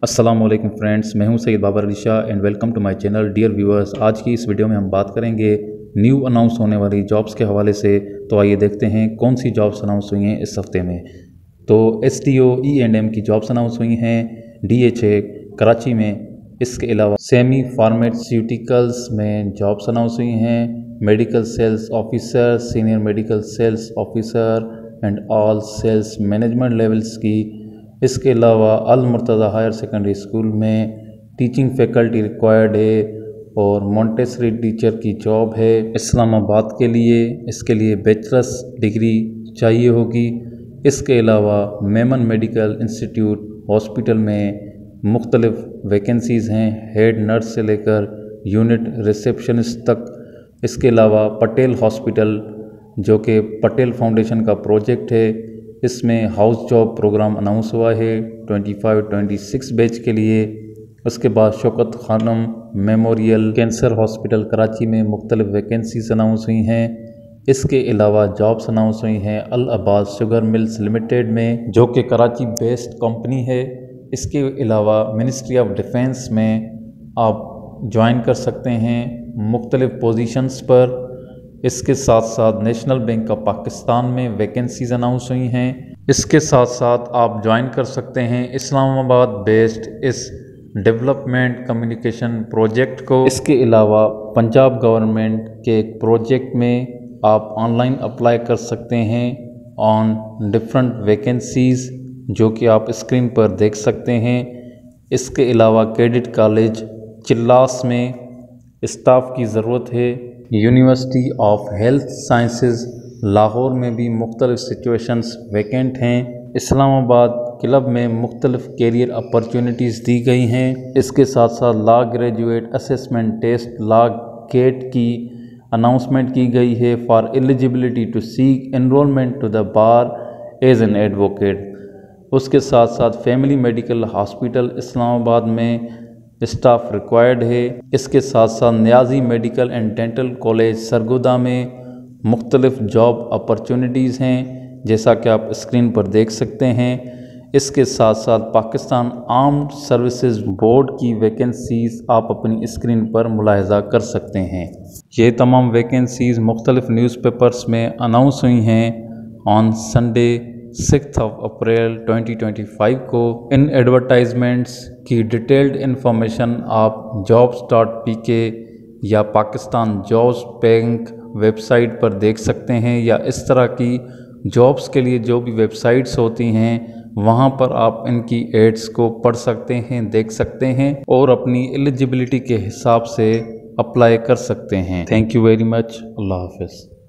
अस्सलाम वालेकुम फ्रेंड्स, मैं हूं Syed Babar Ali Shah and welcome to my channel. Dear viewers, आज की इस वीडियो में हम बात करेंगे न्यू अनाउंस होने वाली जॉब्स के हवाले से। तो आइए देखते हैं कौन सी जॉब्स अनाउंस हुई हैं इस हफ्ते में। तो STO E&M की जॉब्स अनाउंस हुई हैं DHA कराची में। इसके अलावा सेमी फार्मास्यूटिकल्स में जॉब्स अनाउंस हुई हैं, medical sales officer, senior medical sales officer and all sales management levels की। इसके अलावा Al Murtaza higher secondary school में टीचिंग फैकल्टी रिक्वायर्ड है और मॉन्टेसरी टीचर की जॉब है इस्लामाबाद के लिए। इसके लिए बैचलर्स डिग्री चाहिए होगी। इसके अलावा मेमन मेडिकल इंस्टीट्यूट हॉस्पिटल में मुख्तलिफ वैकेंसीज़ हैं, हेड नर्स से लेकर यूनिट रिसेप्शनिस्ट तक। इसके अलावा पटेल हॉस्पिटल जो कि पटेल फाउंडेशन का प्रोजेक्ट है, इसमें हाउस जॉब प्रोग्राम अनाउंस हुआ है 25-26 बैच के लिए। उसके बाद Shaukat Khanum memorial cancer hospital Karachi में मुख्तलिफ वैकेंसीज अनाउंस हुई हैं। इसके अलावा जॉब्स अनाउंस हुई हैं अल अब्बास शुगर मिल्स लिमिटेड में, जो कि कराची बेस्ड कंपनी है। इसके अलावा मिनिस्ट्री ऑफ डिफेंस में आप ज्वाइन कर सकते हैं मुख्तलिफ पोजीशंस पर। इसके साथ साथ नेशनल बैंक ऑफ पाकिस्तान में वैकेंसीज अनाउंस हुई हैं। इसके साथ साथ आप ज्वाइन कर सकते हैं इस्लामाबाद बेस्ड इस डेवलपमेंट कम्युनिकेशन प्रोजेक्ट को। इसके अलावा पंजाब गवर्नमेंट के एक प्रोजेक्ट में आप ऑनलाइन अप्लाई कर सकते हैं ऑन डिफरेंट वैकेंसीज़, जो कि आप स्क्रीन पर देख सकते हैं। इसके अलावा कैडेट कॉलेज चिल्लास में स्टाफ की ज़रूरत है। University of health sciences Lahore में भी मुख्तलिफ सिचुएशंस वैकेंट हैं। इस्लामाबाद क्लब में मुख्तलिफ कैरियर अपॉर्चुनिटीज़ दी गई हैं। इसके साथ साथ law graduate assessment test law GAT की अनाउंसमेंट की गई है for eligibility to seek enrolment to the bar as an advocate. उसके साथ साथ फैमिली मेडिकल हॉस्पिटल इस्लामाबाद में स्टाफ रिक्वायर्ड है। इसके साथ साथ Niazi medical and dental college Sargodha में मुख्तलिफ जॉब अपॉर्चुनिटीज़ हैं, जैसा कि आप स्क्रीन पर देख सकते हैं। इसके साथ साथ पाकिस्तान आर्म्ड सर्विसेज बोर्ड की वैकेंसीज़ आप अपनी स्क्रीन पर मुलाहिजा कर सकते हैं। ये तमाम वैकेंसीज़ मुख्तलिफ न्यूज़पेपर्स में अनाउंस हुई हैं ऑन संडे 6 अप्रैल 2025 को। इन एडवर्टाइजमेंट्स की डिटेल्ड इन्फॉर्मेशन आप jobs.pk या पाकिस्तान जॉब्स बैंक वेबसाइट पर देख सकते हैं, या इस तरह की जॉब्स के लिए जो भी वेबसाइट्स होती हैं वहाँ पर आप इनकी एड्स को पढ़ सकते हैं, देख सकते हैं और अपनी एलिजिबिलिटी के हिसाब से अप्लाई कर सकते हैं। Thank you very much. अल्लाह हाफ़िज़।